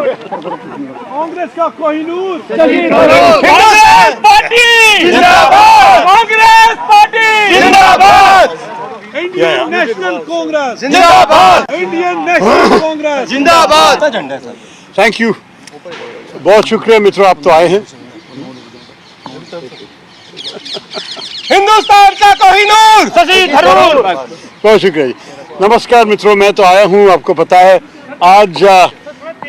कांग्रेस का कोहिनूर कांग्रेस पार्टी जिंदाबाद, कांग्रेस पार्टी जिंदाबाद, इंडियन नेशनल कांग्रेस जिंदाबाद, इंडियन नेशनल कांग्रेस जिंदाबाद। थैंक यू, बहुत शुक्रिया मित्रों, आप तो आए हैं। हिंदुस्तान का कोहिनूर शशि थरूर। बहुत शुक्रिया जी। नमस्कार मित्रों, मैं तो आया हूँ, आपको पता है आज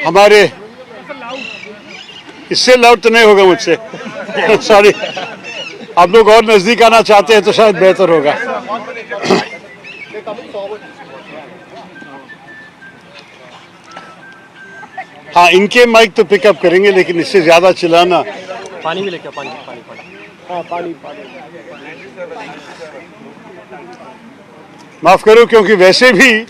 हमारे, इससे लाउड तो नहीं होगा मुझसे सॉरी, आप लोग और नजदीक आना चाहते हैं तो शायद बेहतर होगा। हाँ, इनके माइक तो पिकअप करेंगे, लेकिन इससे ज्यादा चिल्लाना। पानी भी लेके, पानी पानी पानी, हाँ पानी पानी। माफ करो, क्योंकि वैसे भी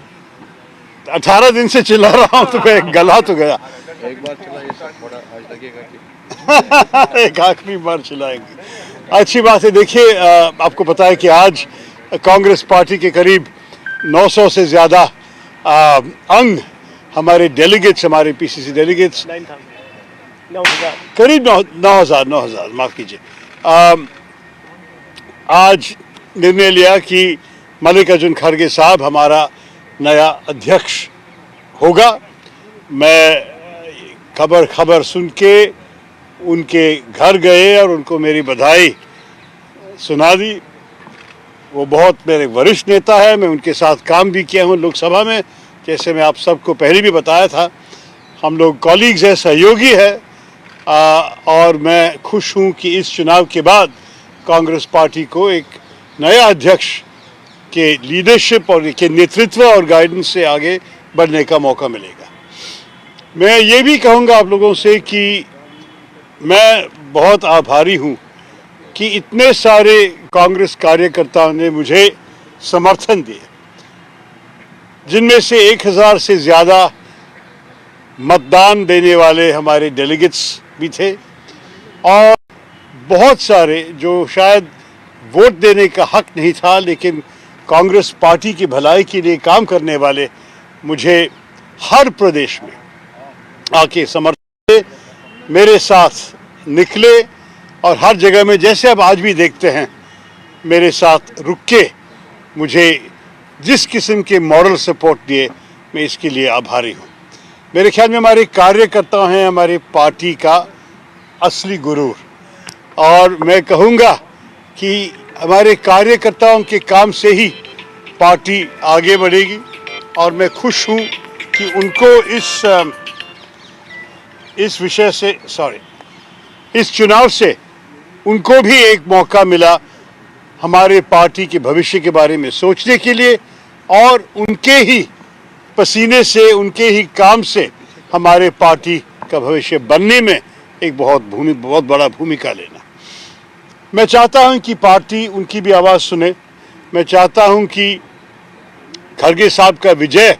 18 दिन से चिल्ला रहा हूं तो मैं गला तो गया। एक बार चिल्लाइए सर, थोड़ा आज लगेगा कि एक आखिरी बार चिल्लाएंगे। अच्छी बात है। देखिए, आपको पता है कि आज कांग्रेस पार्टी के करीब 900 से ज्यादा अंग, हमारे डेलीगेट्स, हमारे पीसीसी डेलीगेट्स, करीब 9,000 माफ कीजिए, आज निर्णय लिया कि मल्लिकार्जुन खड़गे साहब हमारा नया अध्यक्ष होगा। मैं खबर सुन के उनके घर गए और उनको मेरी बधाई सुना दी। वो बहुत मेरे वरिष्ठ नेता है, मैं उनके साथ काम भी किया हूँ लोकसभा में, जैसे मैं आप सबको पहले भी बताया था। हम लोग कॉलीग्स हैं, सहयोगी है, और मैं खुश हूँ कि इस चुनाव के बाद कांग्रेस पार्टी को एक नया अध्यक्ष के लीडरशिप और के नेतृत्व और गाइडेंस से आगे बढ़ने का मौका मिलेगा। मैं ये भी कहूँगा आप लोगों से कि मैं बहुत आभारी हूँ कि इतने सारे कांग्रेस कार्यकर्ताओं ने मुझे समर्थन दिया, जिनमें से 1000 से ज़्यादा मतदान देने वाले हमारे डेलीगेट्स भी थे, और बहुत सारे जो शायद वोट देने का हक नहीं था लेकिन कांग्रेस पार्टी की भलाई के लिए काम करने वाले मुझे हर प्रदेश में आके समर्थन दे, मेरे साथ निकले, और हर जगह में, जैसे अब आज भी देखते हैं, मेरे साथ रुक के मुझे जिस किस्म के मॉरल सपोर्ट दिए, मैं इसके लिए आभारी हूँ। मेरे ख्याल में हमारे कार्यकर्ता हैं हमारे पार्टी का असली गुरूर, और मैं कहूँगा कि हमारे कार्यकर्ताओं के काम से ही पार्टी आगे बढ़ेगी, और मैं खुश हूँ कि उनको इस विषय से इस चुनाव से उनको भी एक मौका मिला हमारे पार्टी के भविष्य के बारे में सोचने के लिए, और उनके ही पसीने से, उनके ही काम से हमारे पार्टी का भविष्य बनने में एक बहुत बड़ा भूमिका लेना। मैं चाहता हूं कि पार्टी उनकी भी आवाज़ सुने। मैं चाहता हूं कि खड़गे साहब का विजय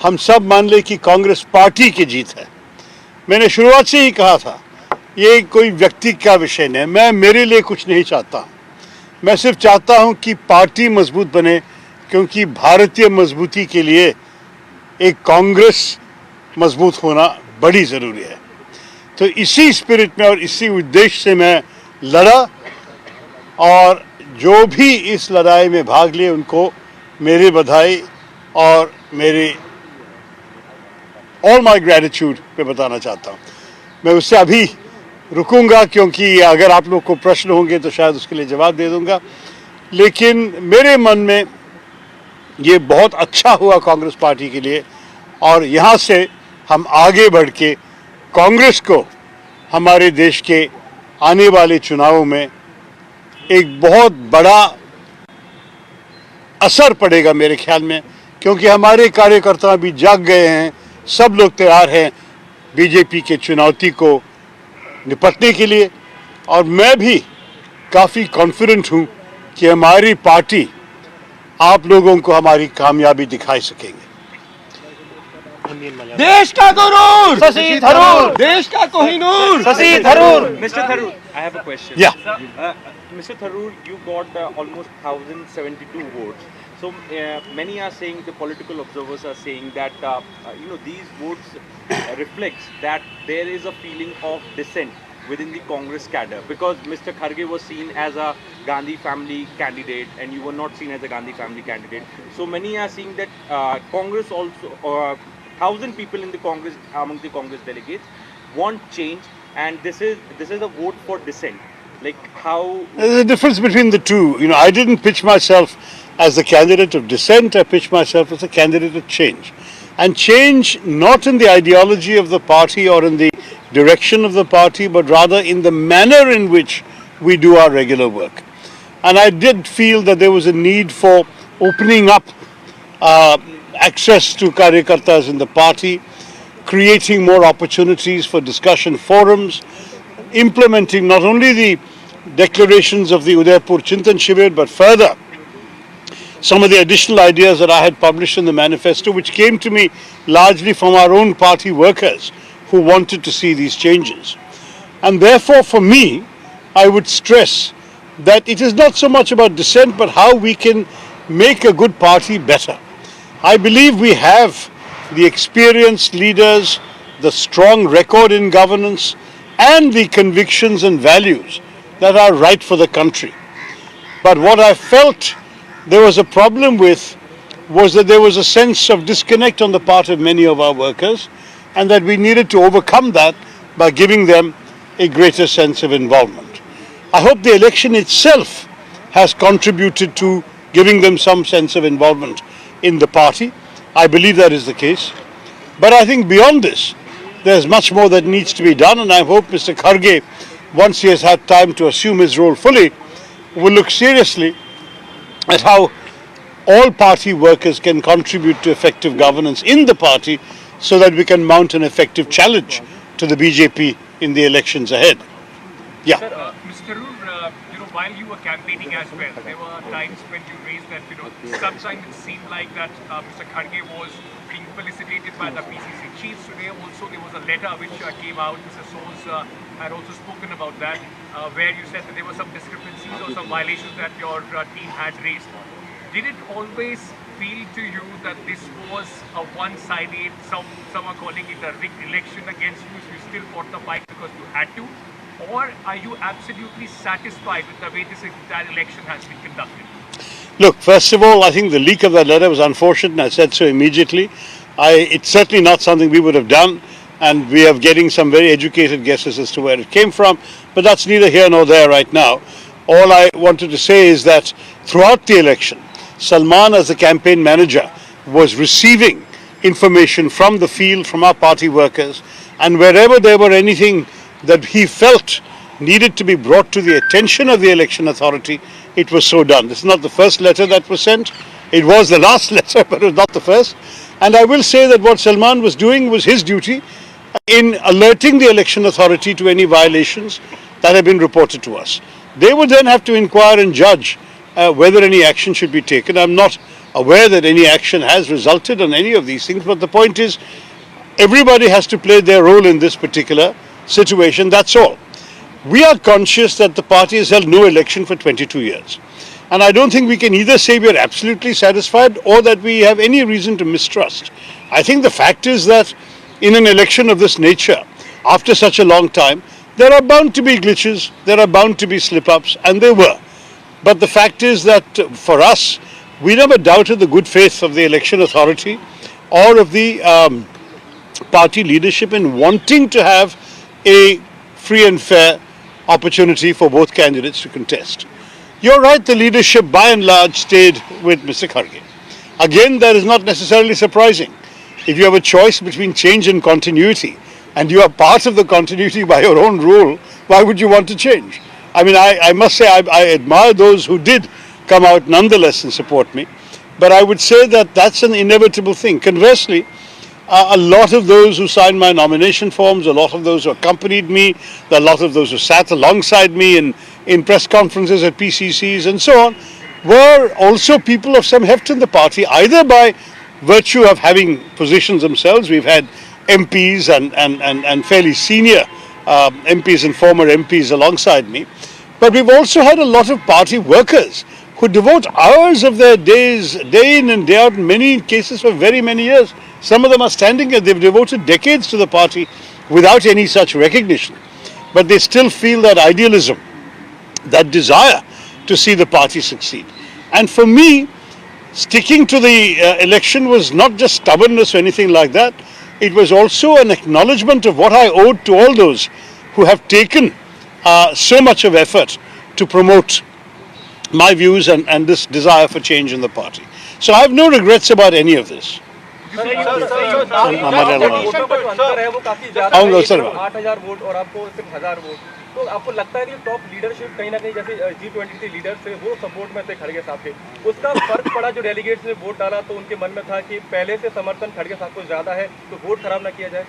हम सब मान ले कि कांग्रेस पार्टी की जीत है। मैंने शुरुआत से ही कहा था, ये कोई व्यक्ति का विषय नहीं, मैं मेरे लिए कुछ नहीं चाहता, मैं सिर्फ चाहता हूं कि पार्टी मजबूत बने, क्योंकि भारतीय मजबूती के लिए एक कांग्रेस मजबूत होना बड़ी ज़रूरी है। तो इसी स्पिरिट में और इसी उद्देश्य से मैं लड़ा, और जो भी इस लड़ाई में भाग लिए उनको मेरी बधाई और मेरी ऑल माय ग्रेटिट्यूड मैं बताना चाहता हूँ। मैं उससे अभी रुकूंगा, क्योंकि अगर आप लोग को प्रश्न होंगे तो शायद उसके लिए जवाब दे दूंगा, लेकिन मेरे मन में ये बहुत अच्छा हुआ कांग्रेस पार्टी के लिए, और यहाँ से हम आगे बढ़ के कांग्रेस को हमारे देश के आने वाले चुनावों में एक बहुत बड़ा असर पड़ेगा मेरे ख्याल में, क्योंकि हमारे कार्यकर्ता भी जाग गए हैं, सब लोग तैयार हैं बीजेपी के चुनौती को निपटने के लिए, और मैं भी काफ़ी कॉन्फिडेंट हूँ कि हमारी पार्टी आप लोगों को हमारी कामयाबी दिखा सकेंगे। देश का गुरूर शशि थरूर, देश का Kohinoor Shashi Tharoor. Mr. Tharoor, I have a question. Yeah. Mr. Tharoor, you got almost 1,072 votes. So many are saying, the political observers are saying that these votes reflects that there is a feeling of dissent within the Congress cadre, because Mr. Kharge was seen as a Gandhi family candidate and you were not seen as a Gandhi family candidate. So many are saying that Congress also, 1,000 people in the Congress, among the Congress delegates, want change, and this is a vote for dissent. Like how? There's a difference between the two. I didn't pitch myself as the candidate of dissent. I pitched myself as a candidate of change. And change not in the ideology of the party or in the direction of the party, but rather in the manner in which we do our regular work. And I did feel that there was a need for opening up access to Karyakartas in the party, creating more opportunities for discussion forums, implementing not only the declarations of the Udaipur Chintan Shibir, but further some of the additional ideas that I had published in the manifesto, which came to me largely from our own party workers who wanted to see these changes. And therefore, for me, I would stress that it is not so much about dissent, but how we can make a good party better. I believe we have the experienced leaders, the strong record in governance, and the convictions and values that are right for the country. But what I felt there was a problem with was that there was a sense of disconnect on the part of many of our workers, and that we needed to overcome that by giving them a greater sense of involvement. I hope the election itself has contributed to giving them some sense of involvement in the party. I believe that is the case. But I think beyond this, there's much more that needs to be done, and I hope Mr. Kharge, once he has had time to assume his role fully, will look seriously at how all party workers can contribute to effective governance in the party, so that we can mount an effective challenge to the BJP in the elections ahead. Yeah. Mr. Tharoor, while you were campaigning as well, there were times when you raised that, sometimes it seemed like that Mr. Kharge was being felicitated by the PCC chiefs. Today also there was a letter which came out. Mr. Soos had also spoken about that, where you said that there were some discrepancies or some violations that your team had raised. Did it always feel to you that this was a one-sided, some are calling it a rigged election against you, so you still fought the fight because you had to? Or are you absolutely satisfied with the way this entire election has been conducted? Look, first of all, I think the leak of that letter was unfortunate, and I said so immediately. It's certainly not something we would have done, and we are getting some very educated guesses as to where it came from, but that's neither here nor there right now. All I wanted to say is that throughout the election, Salman, as the campaign manager, was receiving information from the field, from our party workers, and wherever there were anything that he felt needed to be brought to the attention of the election authority, it was so done. This is not the first letter that was sent. It was the last letter, but it was not the first. And I will say that what Salman was doing was his duty in alerting the election authority to any violations that have been reported to us. They would then have to inquire and judge whether any action should be taken. I'm not aware that any action has resulted on any of these things, but the point is, everybody has to play their role in this particular situation, that's all. We are conscious that the party has held no election for 22 years. And I don't think we can either say we are absolutely satisfied or that we have any reason to mistrust. I think the fact is that in an election of this nature, after such a long time, there are bound to be glitches, there are bound to be slip-ups, and there were. But the fact is that for us, we never doubted the good faith of the election authority or of the party leadership in wanting to have a free and fair opportunity for both candidates to contest. You're right, the leadership by and large stayed with Mr. Kharge. Again, that is not necessarily surprising. If you have a choice between change and continuity, and you are part of the continuity by your own rule, why would you want to change? I mean, I must say I admire those who did come out nonetheless and support me, but I would say that that's an inevitable thing. Conversely, a lot of those who signed my nomination forms, a lot of those who accompanied me, a lot of those who sat alongside me in press conferences at PCCs and so on, were also people of some heft in the party, either by virtue of having positions themselves. We've had MPs and fairly senior MPs and former MPs alongside me, but we've also had a lot of party workers who devote hours of their days, day in and day out, in many cases for very many years. Some of them are standing here, they've devoted decades to the party without any such recognition. But they still feel that idealism, that desire to see the party succeed. And for me, sticking to the election was not just stubbornness or anything like that. It was also an acknowledgement of what I owed to all those who have taken so much of effort to promote my views and this desire for change in the party. So I have no regrets about any of this. आऊंगा sir. 8,000 vote और आपको सिर्फ 1,000 vote, तो आपको लगता है कि top leadership कहीं ना कहीं जैसे G20 के लीडर थे वो सपोर्ट में थे खड़गे साहब के, उसका फर्क पड़ा जो डेलीगेट्स ने वोट डाला तो उनके मन में था कि पहले से समर्थन खड़गे साहब को ज्यादा है तो वोट खराब ना किया जाए?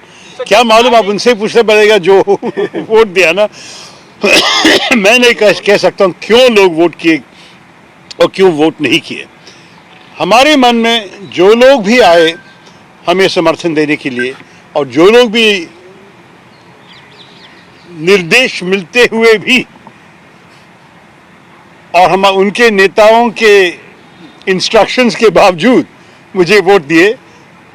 क्या मालूम, आप उनसे पूछना पड़ेगा जो वोट दिया ना। मैं नहीं कह सकता हूँ क्यों लोग वोट किए और क्यों वोट नहीं किए। हमारे मन में जो लोग भी आए हमें समर्थन देने के लिए और जो लोग भी निर्देश मिलते हुए भी और हम उनके नेताओं के इंस्ट्रक्शंस के बावजूद मुझे वोट दिए,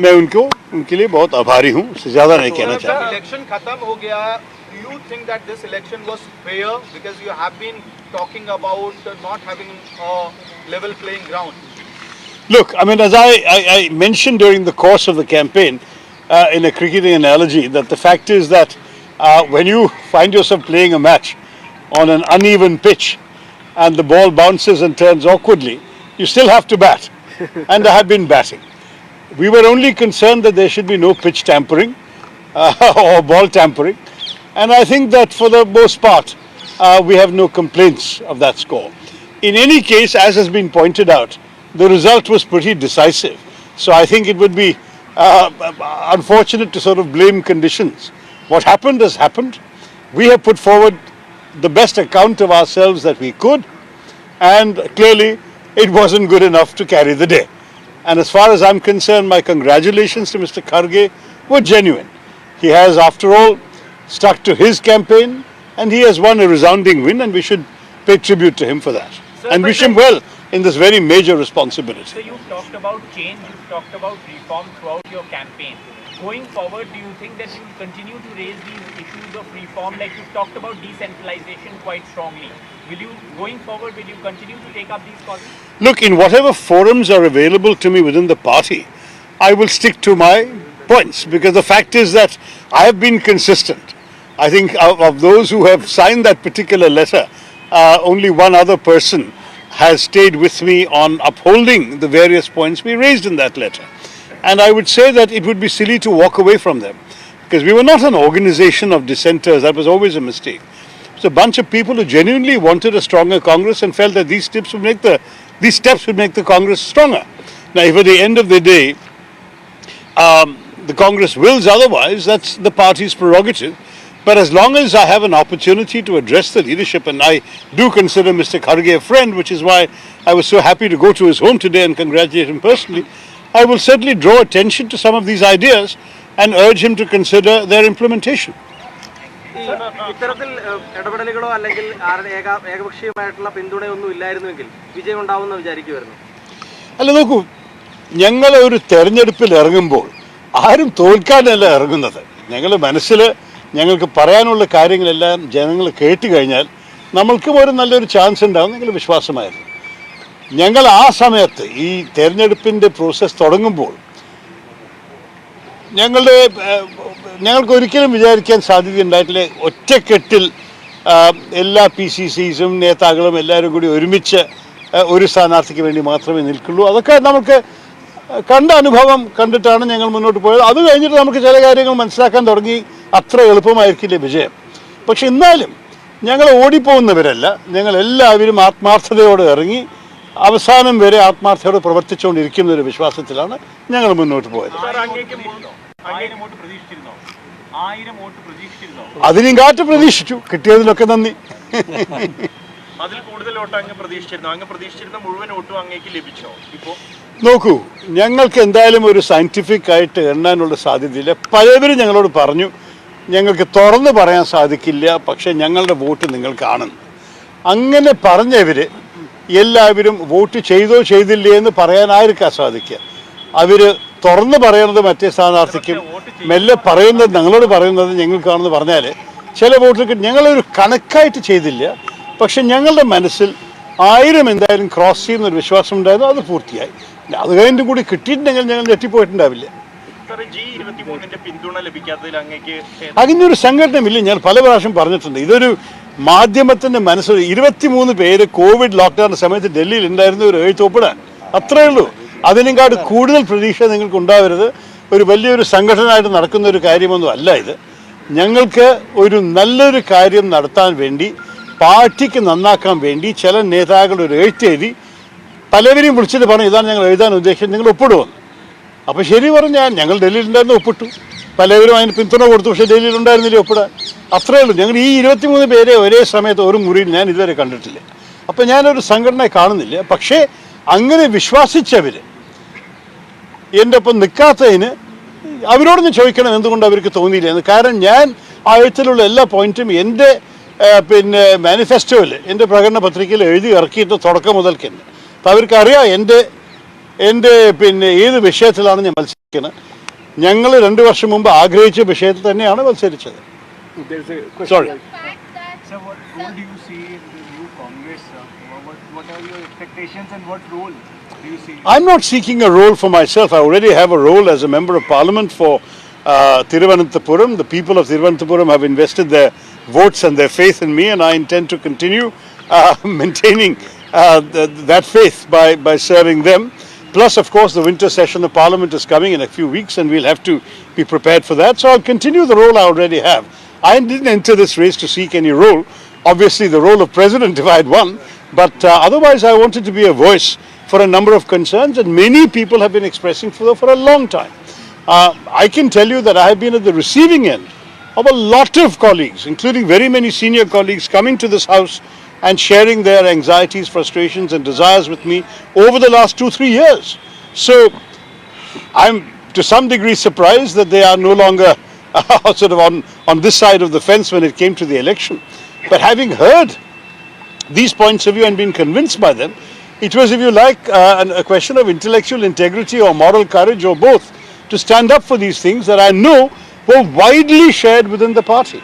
मैं उनके लिए बहुत आभारी हूं। उससे ज्यादा नहीं कहना चाहता। इलेक्शन खत्म हो गया, do you think that this election was fair because you have been talking about not having a level playing ground? Look, I mean, as I mentioned during the course of the campaign in a cricketing analogy, that the fact is that when you find yourself playing a match on an uneven pitch and the ball bounces and turns awkwardly, you still have to bat. And I have been batting. We were only concerned that there should be no pitch tampering or ball tampering. And I think that for the most part, we have no complaints of that score. In any case, as has been pointed out, the result was pretty decisive. So I think it would be unfortunate to sort of blame conditions. What happened has happened. We have put forward the best account of ourselves that we could, and clearly it wasn't good enough to carry the day. And as far as I'm concerned, my congratulations to Mr. Kharge were genuine. He has, after all, stuck to his campaign and he has won a resounding win, and we should pay tribute to him for that. And wish him well in this very major responsibility. So you've talked about change, you've talked about reform throughout your campaign. Going forward, do you think that you will continue to raise these issues of reform, like you've talked about decentralization quite strongly? Will you, going forward, will you continue to take up these causes? Look, in whatever forums are available to me within the party, I will stick to my points, because the fact is that I have been consistent. I think of those who have signed that particular letter, only one other person has stayed with me on upholding the various points we raised in that letter. And I would say that it would be silly to walk away from them, because we were not an organization of dissenters. That was always a mistake. It's a bunch of people who genuinely wanted a stronger Congress and felt that these steps would make the Congress stronger. Now, if at the end of the day the Congress wills otherwise, that's the party's prerogative. But as long as I have an opportunity to address the leadership, and I do consider Mr. Kharge a friend, which is why I was so happy to go to his home today and congratulate him personally, I will certainly draw attention to some of these ideas and urge him to consider their implementation. ഇത്തരത്തിൽ ഇടപെടലുകളോ അല്ലെങ്കിൽ ഏകപക്ഷീയമായിട്ടുള്ള പിന്തുണയൊന്നും ഇല്ലായിരുന്നുവെങ്കിൽ വിജയം ഉണ്ടാവുമെന്ന് വിചാരിക്കുമായിരുന്നു? അല്ല, നോക്കൂ, ഞങ്ങൾ ഒരു തെരഞ്ഞെടുപ്പിൽ ഇറങ്ങുമ്പോൾ ആരും തോൽക്കാനല്ല ഇറങ്ങുന്നത്. ഞങ്ങൾ മനസ്സിൽ ഞങ്ങൾക്ക് പറയാനുള്ള കാര്യങ്ങളെല്ലാം ജനങ്ങൾ കേട്ട് കഴിഞ്ഞാൽ നമ്മൾക്കും ഒരു നല്ലൊരു ചാൻസ് ഉണ്ടാവും ഞങ്ങൾ വിശ്വാസമായിരുന്നു. ഞങ്ങൾ ആ സമയത്ത് ഈ തെരഞ്ഞെടുപ്പിൻ്റെ പ്രോസസ്സ് തുടങ്ങുമ്പോൾ ഞങ്ങൾക്ക് ഒരിക്കലും വിചാരിക്കാൻ സാധ്യതയുണ്ടായിട്ടില്ല ഒറ്റക്കെട്ടിൽ എല്ലാ PCCസും നേതാക്കളും എല്ലാവരും കൂടി ഒരുമിച്ച് ഒരു സ്ഥാനാർത്ഥിക്ക് വേണ്ടി മാത്രമേ നിൽക്കുള്ളൂ. അതൊക്കെ നമുക്ക് കണ്ട അനുഭവം കണ്ടിട്ടാണ് ഞങ്ങൾ മുന്നോട്ട് പോയത്. അത് കഴിഞ്ഞിട്ട് നമുക്ക് ചില കാര്യങ്ങൾ മനസ്സിലാക്കാൻ തുടങ്ങി. അത്ര എളുപ്പമായിരിക്കില്ല വിജയം. പക്ഷെ എന്നാലും ഞങ്ങൾ ഓടിപ്പോകുന്നവരല്ല. ഞങ്ങൾ എല്ലാവരും ആത്മാർത്ഥതയോടെ ഇറങ്ങി അവസാനം വരെ ആത്മാർത്ഥതയോടെ പ്രവർത്തിച്ചുകൊണ്ടിരിക്കുന്ന ഒരു വിശ്വാസത്തിലാണ് ഞങ്ങൾ മുന്നോട്ട് പോയത്. അതിനും കാറ്റ് പ്രതീക്ഷിച്ചു, കിട്ടിയതിലൊക്കെ നന്ദി. അതിൽ കൂടുതൽ വോട്ട് അങ്ങ് പ്രതീക്ഷിച്ചിരുന്ന മുഴുവൻ വോട്ടും അങ്ങേക്ക് ലഭിച്ചോ? ഇപ്പോൾ നോക്കൂ, ഞങ്ങൾക്ക് എന്തായാലും ഒരു സയന്റിഫിക് ആയിട്ട് എണ്ണാനുള്ള സാധ്യതയില്ല. പലവരും ഞങ്ങളോട് പറഞ്ഞു ഞങ്ങൾക്ക് തുറന്ന് പറയാൻ സാധിക്കില്ല, പക്ഷെ ഞങ്ങളുടെ വോട്ട് നിങ്ങൾ കാണുന്നു. അങ്ങനെ പറഞ്ഞവർ എല്ലാവരും വോട്ട് ചെയ്തോ ചെയ്തില്ലേ എന്ന് പറയാനായിരിക്കാം സാധിക്കുക. അവർ തുറന്ന് പറയുന്നത് മറ്റേ സ്ഥാനാർത്ഥിക്കും മെല്ലെ പറയുന്നത് ഞങ്ങളോട് പറയുന്നത് ഞങ്ങൾക്കാണെന്ന് പറഞ്ഞാൽ ചില വോട്ടുകൾക്ക് ഞങ്ങളൊരു കണക്കായിട്ട് ചെയ്തില്ല. പക്ഷെ ഞങ്ങളുടെ മനസ്സിൽ 1000 എന്തായാലും ക്രോസ് ചെയ്യുന്നൊരു വിശ്വാസം ഉണ്ടായിരുന്നു. അത് പൂർത്തിയായി. അത് കഴിഞ്ഞും കൂടി കിട്ടിയിട്ടുണ്ടെങ്കിൽ ഞങ്ങൾ ഞെട്ടിപ്പോയിട്ടുണ്ടാവില്ല. അങ്ങനൊരു സംഘടനമില്ല. ഞാൻ പല പ്രാവശ്യം പറഞ്ഞിട്ടുണ്ട്. ഇതൊരു മാധ്യമത്തിന്റെ മനസ്സിൽ 23 പേര് കോവിഡ് ലോക്ക്ഡൌൺ സമയത്ത് ഡൽഹിയിൽ ഉണ്ടായിരുന്ന ഒരു എഴുത്തോപ്പിടാൻ അത്രയേ ഉള്ളൂ. അതിനെക്കാട് കൂടുതൽ പ്രതീക്ഷ നിങ്ങൾക്ക് ഉണ്ടാവരുത്. ഒരു വലിയൊരു സംഘടനയായിട്ട് നടക്കുന്ന ഒരു കാര്യമൊന്നും അല്ല ഇത്. ഞങ്ങൾക്ക് ഒരു നല്ലൊരു കാര്യം നടത്താൻ വേണ്ടി, പാർട്ടിക്ക് നന്നാക്കാൻ വേണ്ടി ചില നേതാക്കൾ ഒരു എഴുത്തെഴുതി പലവരെയും വിളിച്ചിട്ട് പറഞ്ഞു ഇതാണ് ഞങ്ങൾ എഴുതാൻ ഉദ്ദേശിച്ചത്, നിങ്ങൾ ഒപ്പിടുമെന്ന്. അപ്പോൾ ശരി പറഞ്ഞാൽ ഞങ്ങൾ ഡൽഹിയിലുണ്ടായിരുന്നു, ഒപ്പിട്ടു. പലവരും അതിന് പിന്തുണ കൊടുത്തു. പക്ഷേ ഡൽഹിയിലുണ്ടായിരുന്നില്ല ഒപ്പിടാൻ. അത്രയേ ഉള്ളൂ. ഞങ്ങൾ ഈ 23 പേരെ ഒരേ സമയത്ത് ഒരു മുറിയിൽ ഞാൻ ഇതുവരെ കണ്ടിട്ടില്ല. അപ്പോൾ ഞാനൊരു സംഘടനയെ കാണുന്നില്ല. പക്ഷേ അങ്ങനെ വിശ്വസിച്ചവർ എൻ്റെ ഒപ്പം നിൽക്കാത്തതിന് അവരോടൊന്ന് ചോദിക്കണം എന്തുകൊണ്ട് അവർക്ക് തോന്നിയില്ല എന്ന്. കാരണം ഞാൻ ആ എഴുത്തിലുള്ള എല്ലാ പോയിന്റും എൻ്റെ മാനിഫെസ്റ്റോയിൽ, എൻ്റെ പ്രകടന പത്രികയിൽ എഴുതി ഇറക്കിയിട്ട് തുടക്കം മുതൽക്ക് തന്നെ. അപ്പോൾ അവർക്കറിയാം എൻ്റെ ഏത് വിഷയത്തിലാണ് ഞാൻ മത്സരിക്കുന്നത്. ഞങ്ങൾ 2 വർഷം മുമ്പ് ആഗ്രഹിച്ച വിഷയത്തിൽ തന്നെയാണ് മത്സരിച്ചത്. Sorry. Sir, what role do you see in the new Congress? What are your expectations and what role do you see? I'm not seeking a role for myself. I already have a role as a member of parliament for Thiruvananthapuram. The people of Thiruvananthapuram have invested their votes and their faith in me, and I intend to continue maintaining that faith by serving them. Plus, of course, the winter session of Parliament is coming in a few weeks and we'll have to be prepared for that. So I'll continue the role I already have. I didn't enter this race to seek any role. Obviously, the role of president if I had won. But otherwise, I wanted to be a voice for a number of concerns that many people have been expressing for a long time. I can tell you that I have been at the receiving end of a lot of colleagues, including very many senior colleagues, coming to this house and sharing their anxieties, frustrations and desires with me over the last 2-3 years. So I'm to some degree surprised that they are no longer sort of on this side of the fence when it came to the election. But having heard these points of view and been convinced by them, it was, if you like, a question of intellectual integrity or moral courage or both to stand up for these things that I know were widely shared within the party.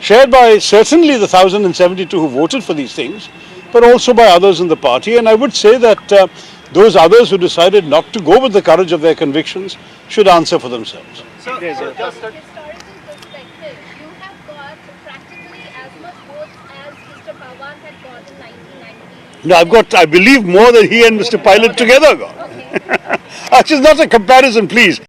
Shared by certainly the 1,072 who voted for these things, but also by others in the party. And I would say that those others who decided not to go with the courage of their convictions should answer for themselves. Sir, just Historical perspective, you have got practically as much votes as Mr. Pawar had got in 1990. No, I've got, I believe, more than he and Mr. Pilot together got. Okay. Which is not a comparison, please.